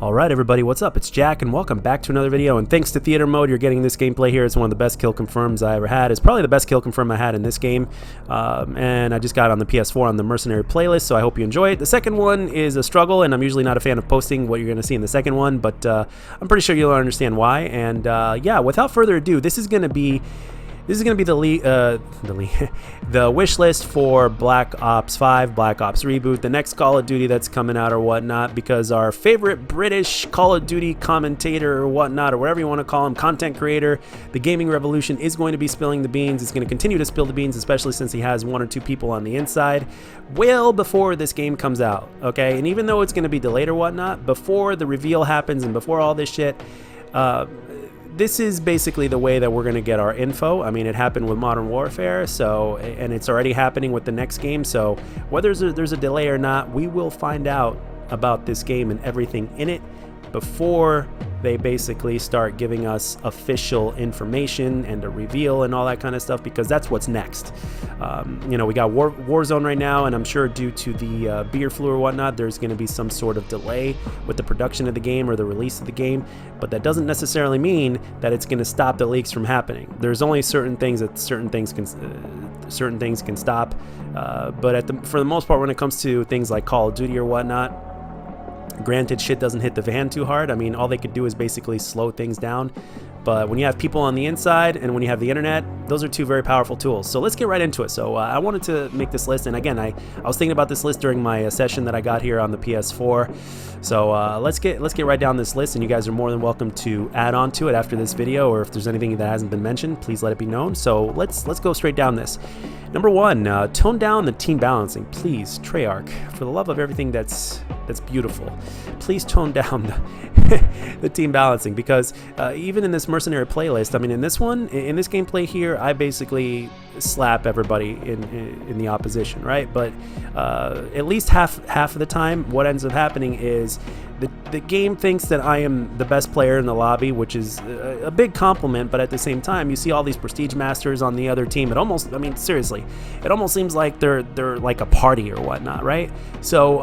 Alright everybody, what's up? It's Jack and welcome back to another video, and thanks to Theater Mode, you're getting this gameplay here. It's one of the best kill confirms I ever had. It's probably the best kill confirm I had in this game, and I just got it on the PS4 on the Mercenary playlist, so I hope you enjoy it. The second one is a struggle, and I'm usually not a fan of posting what you're going to see in the second one, but I'm pretty sure you'll understand why. And yeah, without further ado, this is going to be the wish list for Black Ops 5, Black Ops Reboot, the next Call of Duty that's coming out or whatnot, because our favorite British Call of Duty commentator or whatnot, or whatever you want to call him, content creator, the gaming revolution, is going to be spilling the beans. It's going to continue to spill the beans, especially since he has one or two people on the inside, well before this game comes out, okay? And even though it's going to be delayed or whatnot, before the reveal happens and before all this shit, this is basically the way that we're going to get our info. I mean, it happened with Modern Warfare, so, and it's already happening with the next game, so whether there's a delay or not, we will find out about this game and everything in it before they basically start giving us official information and a reveal and all that kind of stuff, because that's what's next. You know, we got Warzone right now, and I'm sure due to the beer flu or whatnot, there's going to be some sort of delay with the production of the game or the release of the game, but that doesn't necessarily mean that it's going to stop the leaks from happening. There's only certain things that certain things can stop, but for the most part, when it comes to things like Call of Duty or whatnot, granted, shit doesn't hit the fan too hard. I mean, all they could do is basically slow things down. But when you have people on the inside and when you have the internet, those are two very powerful tools. So let's get right into it. So I wanted to make this list, and again, I was thinking about this list during my session that I got here on the PS4. So let's get right down this list, and you guys are more than welcome to add on to it after this video, or if there's anything that hasn't been mentioned, please let it be known. So let's go straight down this. Number one, tone down the team balancing, please. Treyarch, for the love of everything that's beautiful, please tone down the team balancing, because even in this Mercenary playlist, I mean, in this gameplay here, I basically slap everybody in the opposition, right? But at least half of the time, what ends up happening is the game thinks that I am the best player in the lobby, which is a big compliment, but at the same time, you see all these prestige masters on the other team. It almost, I mean, seriously, it almost seems like they're like a party or whatnot, right? So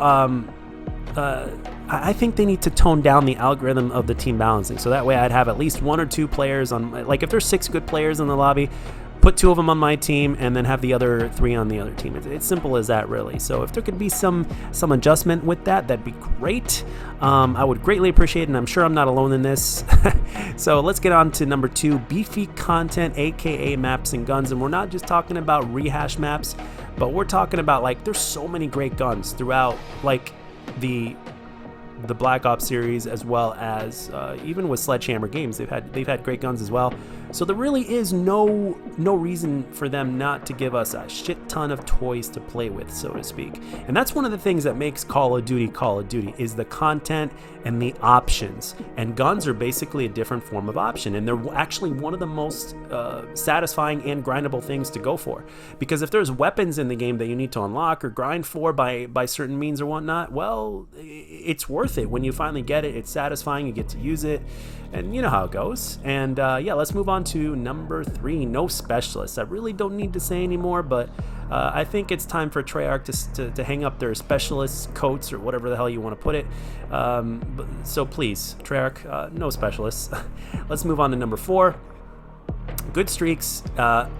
I think they need to tone down the algorithm of the team balancing, so that way I'd have at least one or two players on, like if there's 6 good players in the lobby, put 2 of them on my team and then have the other 3 on the other team. It's simple as that, really. So if there could be some adjustment with that, that'd be great. I would greatly appreciate it, and I'm sure I'm not alone in this. So let's get on to number 2, beefy content, aka maps and guns. And we're not just talking about rehash maps, but we're talking about, like, there's so many great guns throughout, like, the Black Ops series, as well as even with Sledgehammer Games, they've had great guns as well. So there really is no reason for them not to give us a shit ton of toys to play with, so to speak. And that's one of the things that makes Call of Duty is the content and the options. And guns are basically a different form of option, and they're actually one of the most satisfying and grindable things to go for. Because if there's weapons in the game that you need to unlock or grind for by certain means or whatnot, well, it's worth it when you finally get it. It's satisfying, you get to use it, and you know how it goes. And yeah, let's move on to number 3, no specialists. I really don't need to say anymore, but I think it's time for Treyarch to hang up their specialist coats, or whatever the hell you want to put it. So please, Treyarch, no specialists. Let's move on to number 4. Good streaks,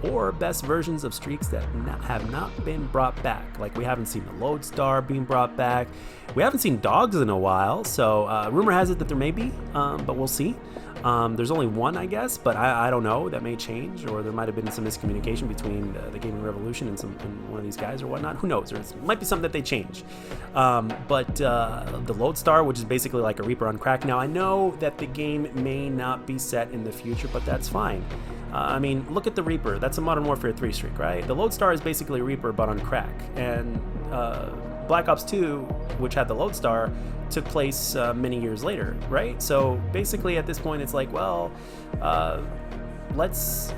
or best versions of streaks that have not been brought back. Like, we haven't seen the Lodestar being brought back. We haven't seen dogs in a while, so rumor has it that there may be, but we'll see. There's only one, I guess, but I don't know. That may change, or there might have been some miscommunication between the gaming revolution and one of these guys or whatnot. Who knows? Or it might be something that they change. But the Lodestar, which is basically like a Reaper on crack. Now, I know that the game may not be set in the future, but that's fine. I mean, look at the Reaper. That's a Modern Warfare 3 streak, right? The Lodestar is basically a Reaper, but on crack. And Black Ops 2, which had the Lodestar, took place many years later, right? So basically, at this point, it's like, well, let's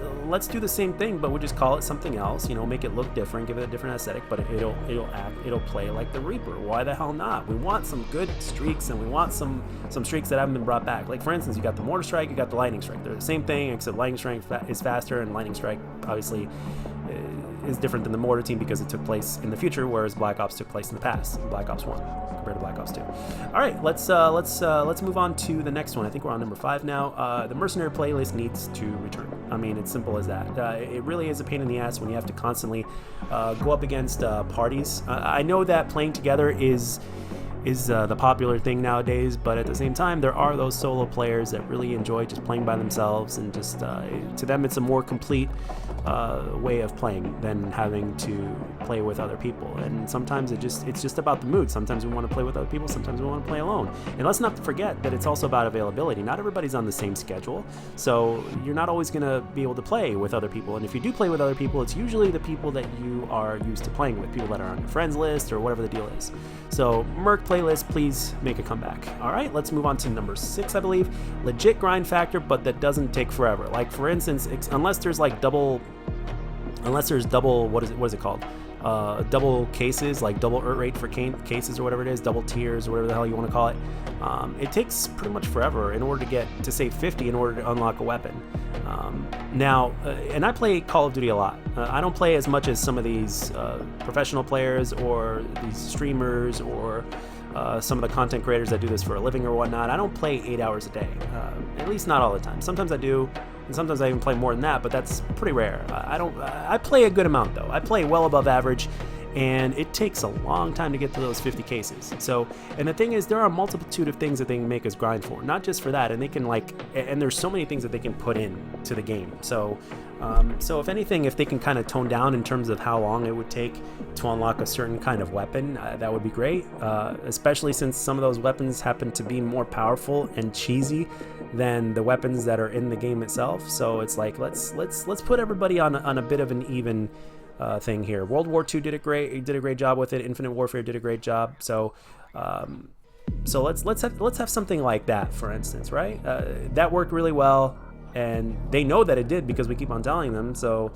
do the same thing, but we'll just call it something else. You know, make it look different, give it a different aesthetic, but it'll play like the Reaper. Why the hell not? We want some good streaks, and we want some streaks that haven't been brought back. Like, for instance, you got the Mortar Strike, you got the Lightning Strike. They're the same thing, except Lightning Strike is faster, and Lightning Strike obviously is different than the mortar team because it took place in the future, whereas Black Ops took place in the past, Black Ops 1 compared to Black Ops 2. All right, let's move on to the next one. I think we're on number 5 now. The mercenary playlist needs to return. I mean, it's simple as that. It really is a pain in the ass when you have to constantly go up against parties. I know that playing together is the popular thing nowadays, but at the same time, there are those solo players that really enjoy just playing by themselves, and just to them, it's a more complete way of playing than having to play with other people. And sometimes it's just about the mood. Sometimes we want to play with other people, sometimes we want to play alone. And let's not forget that it's also about availability. Not everybody's on the same schedule, so you're not always going to be able to play with other people. And if you do play with other people, it's usually the people that you are used to playing with, people that are on your friends list or whatever the deal is. So Merc playlist, please make a comeback. All right, let's move on to number 6, I believe. Legit grind factor, but that doesn't take forever. Like, for instance, unless there's double, what is it called? Double cases, like double ert rate for cases or whatever it is, double tiers or whatever the hell you want to call it. It takes pretty much forever in order to save 50 in order to unlock a weapon. Now, and I play Call of Duty a lot. I don't play as much as some of these professional players or these streamers or some of the content creators that do this for a living or whatnot. I don't play 8 hours a day, at least not all the time. Sometimes I do, and sometimes I even play more than that, but that's pretty rare. I play a good amount though. I play well above average, and it takes a long time to get to those 50 cases. So, and the thing is, there are a multitude of things that they can make us grind for, not just for that, and they can and there's so many things that they can put in to the game. So if anything, if they can kind of tone down in terms of how long it would take to unlock a certain kind of weapon, that would be great, especially since some of those weapons happen to be more powerful and cheesy than the weapons that are in the game itself. So it's like, let's put everybody on a bit of an even thing here. World War II did a great job with it. Infinite Warfare did a great job. So let's have something like that, for instance, right? That worked really well, and they know that it did because we keep on telling them. So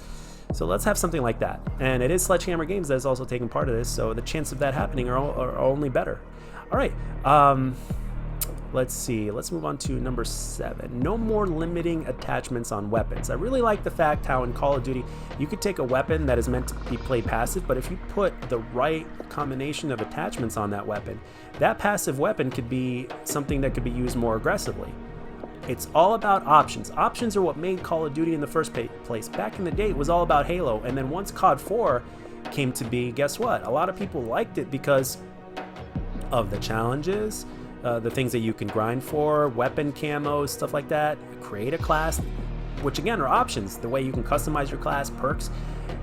let's have something like that. And it is Sledgehammer Games that is also taking part of this, so the chance of that happening are only better. All right. Let's see. Let's move on to number 7. No more limiting attachments on weapons. I really like the fact how in Call of Duty you could take a weapon that is meant to be played passive, but if you put the right combination of attachments on that weapon, that passive weapon could be something that could be used more aggressively. It's all about options. Options are what made Call of Duty in the first place. Back in the day, it was all about Halo, and then once COD 4 came to be, guess what? A lot of people liked it because of the challenges, the things that you can grind for, weapon camos, stuff like that, create a class, which again are options, the way you can customize your class, perks.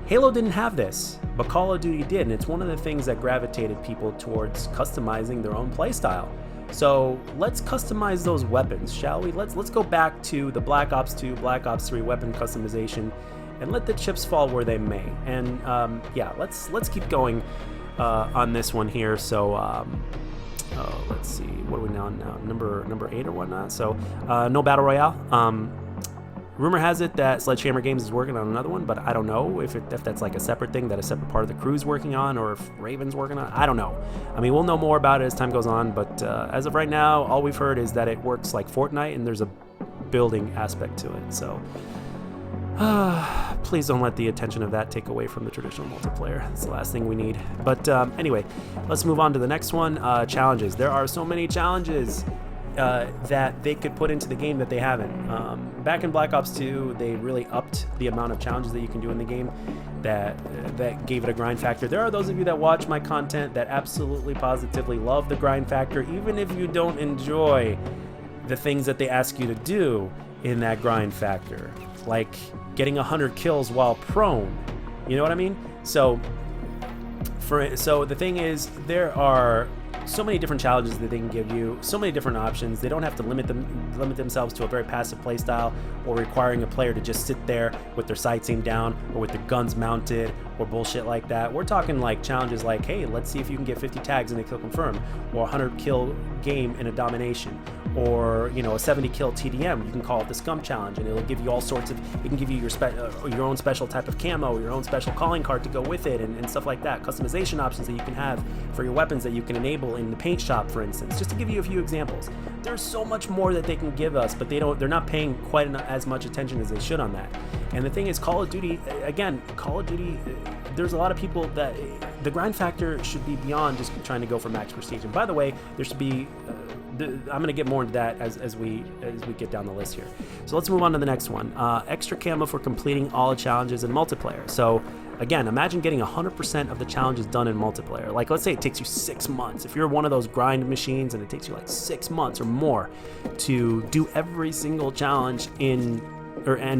Halo didn't have this, but Call of Duty did, and it's one of the things that gravitated people towards customizing their own playstyle. So let's customize those weapons, shall we? Let's go back to the Black Ops 2, Black Ops 3 weapon customization, and let the chips fall where they may. And yeah, let's keep going on this one here. So let's see, what are we now? Number 8 or whatnot. So no battle royale. Rumor has it that Sledgehammer Games is working on another one, but I don't know if that's like a separate thing that a separate part of the crew's working on, or if Raven's working on. I don't know. I mean, we'll know more about it as time goes on, but as of right now, all we've heard is that it works like Fortnite and there's a building aspect to it. So please don't let the attention of that take away from the traditional multiplayer. It's the last thing we need. But anyway, let's move on to the next one. Challenges. There are so many challenges that they could put into the game that they haven't. Back in Black Ops 2, they really upped the amount of challenges that you can do in the game that gave it a grind factor. There are those of you that watch my content that absolutely positively love the grind factor, even if you don't enjoy the things that they ask you to do in that grind factor, like getting 100 kills while prone. You know what I mean? So the thing is, there are so many different challenges that they can give you, so many different options. They don't have to limit themselves to a very passive playstyle or requiring a player to just sit there with their sights aimed down or with their guns mounted or bullshit like that. We're talking like challenges like, hey, let's see if you can get 50 tags in a kill confirm, or 100 kill game in a domination, or a 70 kill TDM. You can call it the Scum Challenge, and it'll give you all sorts of. It can give you your own special type of camo, your own special calling card to go with it, and stuff like that. Customization options that you can have for your weapons that you can enable in the paint shop, for instance. Just to give you a few examples, there's so much more that they can give us, but they're not paying quite as much attention as they should on that. And the thing is, Call of Duty, there's a lot of people that the grind factor should be beyond just trying to go for max prestige. And by the way, there should be I'm going to get more into that as we get down the list here. So let's move on to the next one. Extra camo for completing all challenges in multiplayer. So again, imagine getting 100% of the challenges done in multiplayer. Like, let's say it takes you 6 months. If you're one of those grind machines and it takes you like 6 months or more to do every single challenge and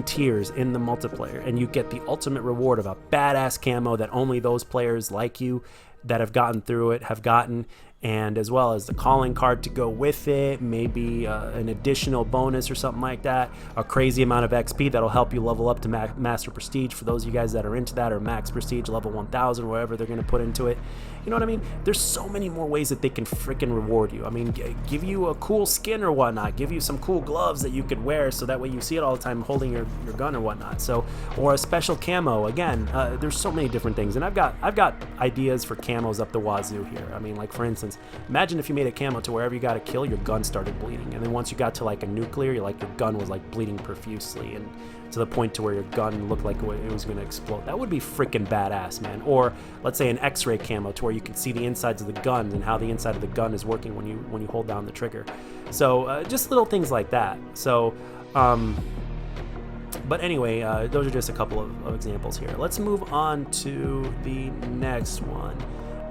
tiers in the multiplayer, and you get the ultimate reward of a badass camo that only those players like you that have gotten through it have gotten, and as well as the calling card to go with it, maybe an additional bonus or something like that, a crazy amount of XP that'll help you level up to Master Prestige for those of you guys that are into that, or Max Prestige level 1000, whatever they're going to put into it. You know what I mean? There's so many more ways that they can freaking reward you. I mean, give you a cool skin or whatnot, give you some cool gloves that you could wear so that way you see it all the time holding your gun or whatnot. So, or a special camo. Again, there's so many different things, and I've got ideas for camos up the wazoo here. I mean, like for instance, imagine if you made a camo to wherever you got a kill, your gun started bleeding, and then once you got to like a nuclear, your gun was like bleeding profusely, and to the point to where your gun looked like it was going to explode. That would be freaking badass, man. Or let's say an X-ray camo to where you can see the insides of the gun and how the inside of the gun is working when you hold down the trigger. So just little things like that. So but anyway, those are just a couple of examples here. Let's move on to the next one.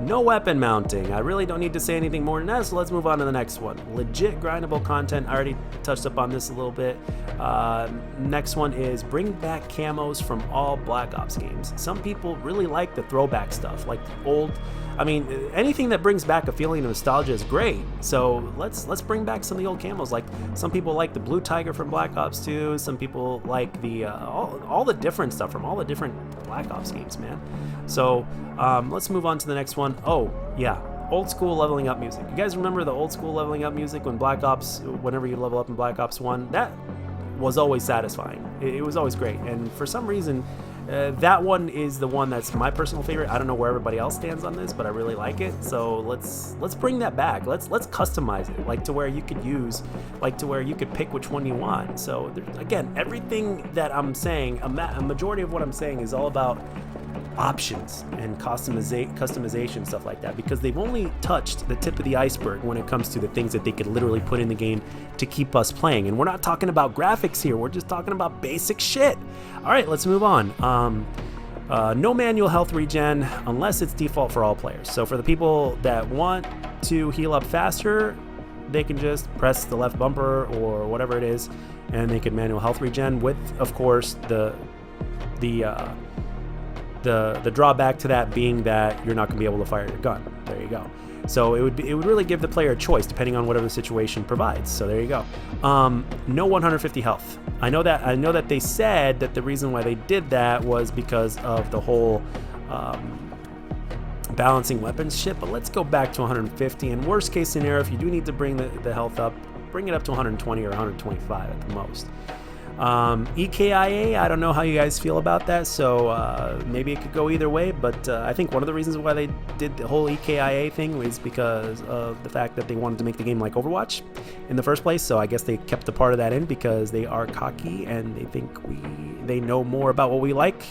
No weapon mounting. I really don't need to say anything more than that, so let's move on to the next one. Legit grindable content. I already touched up on this a little bit. Next one is bring back camos from all Black Ops games. Some people really like the throwback stuff, like the old. I mean, anything that brings back a feeling of nostalgia is great. So let's bring back some of the old camos. Like some people like the Blue Tiger from Black Ops 2. Some people like the all the different stuff from all the different Black Ops games, man. So let's move on to the next one. Oh yeah, old school leveling up music. You guys remember the old school leveling up music whenever you level up in Black Ops 1? That was always satisfying. It was always great. And for some reason, that one is the one that's my personal favorite. I don't know where everybody else stands on this, but I really like it. So let's bring that back. Let's customize it, like to where you could pick which one you want. So again, everything that I'm saying, a majority of what I'm saying is all about options and customization, stuff like that, because they've only touched the tip of the iceberg when it comes to the things that they could literally put in the game to keep us playing. And we're not talking about graphics here, we're just talking about basic shit. All right, let's move on. No manual health regen unless it's default for all players. So for the people that want to heal up faster, they can just press the left bumper or whatever it is, and they can manual health regen with, of course, the drawback to that being that you're not going to be able to fire your gun. There you go. So it would really give the player a choice depending on whatever the situation provides. So there you go. No 150 health. I know that they said that the reason why they did that was because of the whole balancing weapons shit, but let's go back to 150. And worst case scenario, if you do need to bring the health up, bring it up to 120 or 125 at the most. EKIA, I don't know how you guys feel about that, so maybe it could go either way, but I think one of the reasons why they did the whole EKIA thing was because of the fact that they wanted to make the game like Overwatch in the first place. So I guess they kept a part of that in because they are cocky and they think they know more about what we like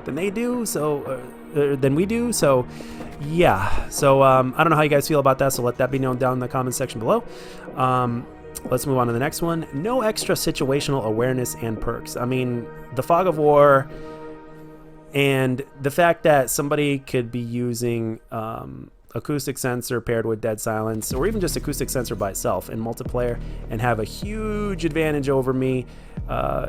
than they do, so than we do. So yeah, so I don't know how you guys feel about that, so let that be known down in the comment section below. Let's move on to the next one. No extra situational awareness and perks. I mean, the fog of war and the fact that somebody could be using acoustic sensor paired with dead silence, or even just acoustic sensor by itself in multiplayer and have a huge advantage over me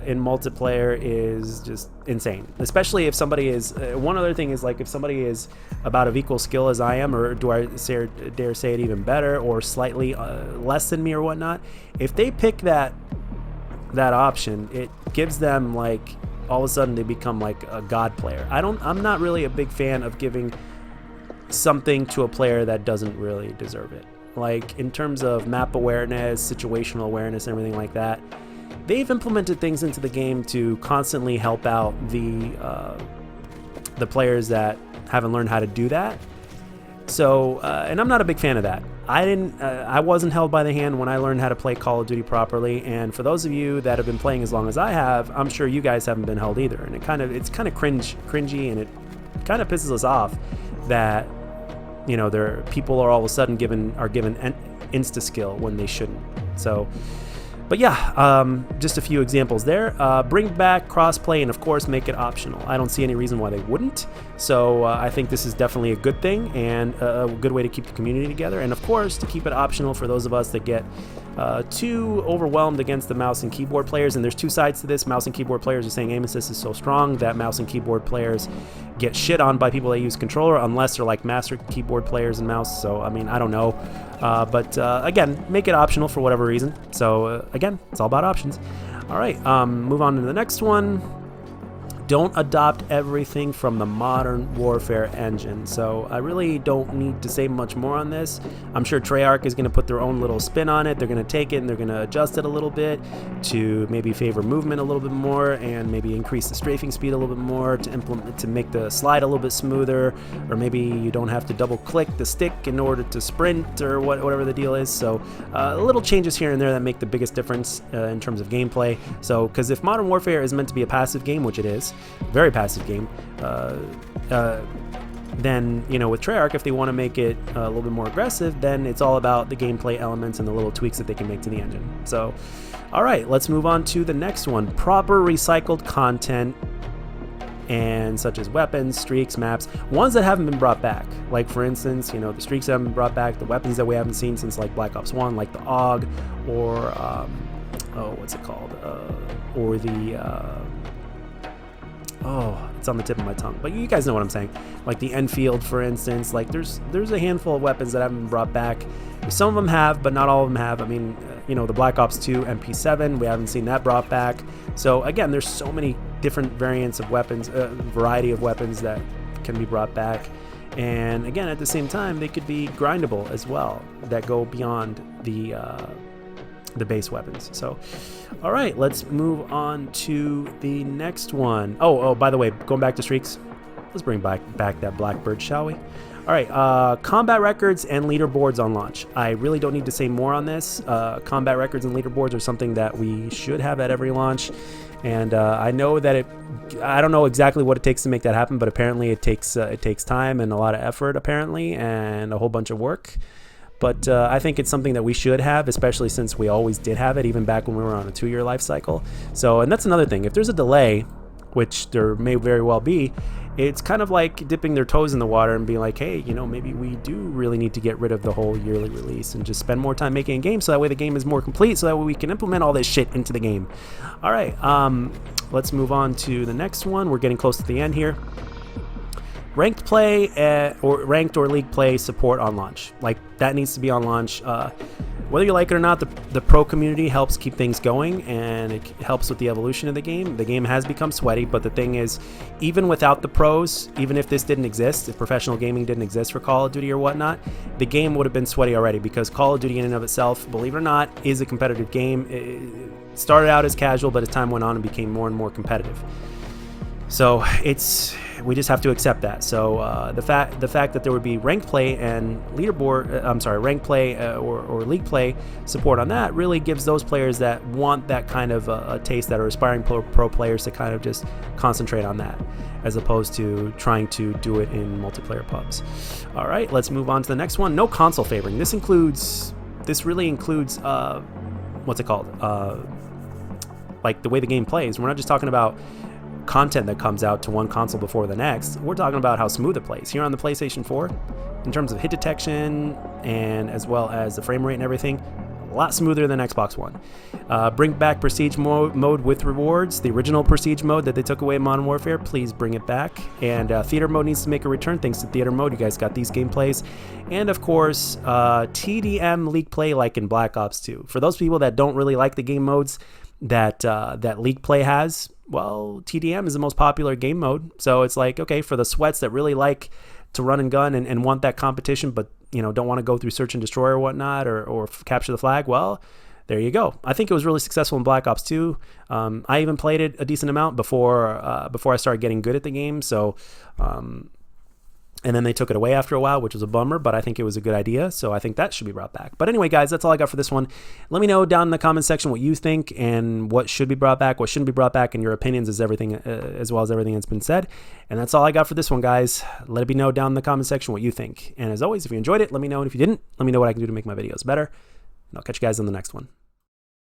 in multiplayer is just insane. Especially if somebody is, one other thing is, like, if somebody is about of equal skill as I am, or do I dare say it even better, or slightly less than me or whatnot, if they pick that option, it gives them, like, all of a sudden they become like a god player. I'm not really a big fan of giving something to a player that doesn't really deserve it. like in terms of map awareness, situational awareness, and everything like that. They've implemented things into the game to constantly help out the players that haven't learned how to do that. So, and I'm not a big fan of that. I wasn't held by the hand when I learned how to play Call of Duty properly. And for those of you that have been playing as long as I have, I'm sure you guys haven't been held either. And it's kind of cringy, and it kind of pisses us off that, you know, people are all of a sudden given an insta skill when they shouldn't. So, but yeah, just a few examples there. Bring back crossplay and, of course, make it optional. I don't see any reason why they wouldn't. So I think this is definitely a good thing and a good way to keep the community together. And, of course, to keep it optional for those of us that get too overwhelmed against the mouse and keyboard players. And there's two sides to this. Mouse and keyboard players are saying aim assist is so strong that mouse and keyboard players get shit on by people that use controller, unless they're like master keyboard players and mouse. So, I mean, I don't know. But again, make it optional for whatever reason. So again, it's all about options. All right, move on to the next one. Don't adopt everything from the Modern Warfare engine. So I really don't need to say much more on this. I'm sure Treyarch is going to put their own little spin on it. They're going to take it and they're going to adjust it a little bit to maybe favor movement a little bit more, and maybe increase the strafing speed a little bit more to make the slide a little bit smoother, or maybe you don't have to double click the stick in order to sprint, or whatever the deal is. So little changes here and there that make the biggest difference in terms of gameplay. So, because if Modern Warfare is meant to be a passive game, which it is, very passive game, then, you know, with Treyarch, if they want to make it a little bit more aggressive, then it's all about the gameplay elements and the little tweaks that they can make to the engine. So, all right, let's move on to the next one. Proper recycled content, and such as weapons, streaks, maps, ones that haven't been brought back. Like, for instance, you know, the streaks that haven't been brought back, the weapons that we haven't seen since like Black Ops 1, like the AUG, or what's it called? Or the it's on the tip of my tongue, but you guys know what I'm saying. Like the Enfield, for instance. Like there's a handful of weapons that haven't been brought back. Some of them have, but not all of them have. I mean, you know, the Black Ops 2 MP7, we haven't seen that brought back. So again, there's so many different variants of weapons, variety of weapons that can be brought back. And again, at the same time, they could be grindable as well, that go beyond the base weapons. So, all right, let's move on to the next one. Oh, by the way, going back to streaks, let's bring back that Blackbird, shall we? All right, combat records and leaderboards on launch. I really don't need to say more on this. Combat records and leaderboards are something that we should have at every launch. And I know that I don't know exactly what it takes to make that happen, but apparently it takes time and a lot of effort, apparently, and a whole bunch of work. But I think it's something that we should have, especially since we always did have it, even back when we were on a 2-year life cycle. So, and that's another thing. If there's a delay, which there may very well be, it's kind of like dipping their toes in the water and being like, hey, you know, maybe we do really need to get rid of the whole yearly release and just spend more time making a game, so that way the game is more complete, so that way we can implement all this shit into the game. All right, let's move on to the next one. We're getting close to the end here. Ranked play or ranked or league play support on launch. Like, that needs to be on launch. Whether you like it or not, the pro community helps keep things going, and it helps with the evolution of the game. The game has become sweaty, but the thing is, even without the pros, even if this didn't exist, if professional gaming didn't exist for Call of Duty or whatnot, the game would have been sweaty already, because Call of Duty in and of itself, believe it or not, is a competitive game. It started out as casual, but as time went on, it became more and more competitive. So we just have to accept that. So the fact that there would be ranked play and ranked play or league play support on that really gives those players that want that kind of a taste, that are aspiring pro players, to kind of just concentrate on that, as opposed to trying to do it in multiplayer pubs. All right, let's move on to the next one. No console favoring. This really includes what's it called? Like the way the game plays. We're not just talking about content that comes out to one console before the next. We're talking about how smooth it plays. Here on the PlayStation 4, in terms of hit detection and as well as the frame rate and everything, a lot smoother than Xbox One. Bring back Prestige mode with rewards. The original Prestige mode that they took away in Modern Warfare, please bring it back. And Theater mode needs to make a return. Thanks to Theater mode, you guys got these gameplays. And of course, TDM League play like in Black Ops 2. For those people that don't really like the game modes that League play has, well, TDM is the most popular game mode. So it's like, okay, for the sweats that really like to run and gun and want that competition, but don't want to go through search and destroy or whatnot, or capture the flag, well, there you go. I think it was really successful in Black Ops 2. I even played it a decent amount before I started getting good at the game. So, and then they took it away after a while, which was a bummer, but I think it was a good idea. So I think that should be brought back. But anyway, guys, that's all I got for this one. Let me know down in the comment section what you think and what should be brought back, what shouldn't be brought back, and your opinions as well as everything that's been said. And that's all I got for this one, guys. Let me know down in the comment section what you think. And as always, if you enjoyed it, let me know. And if you didn't, let me know what I can do to make my videos better. And I'll catch you guys on the next one.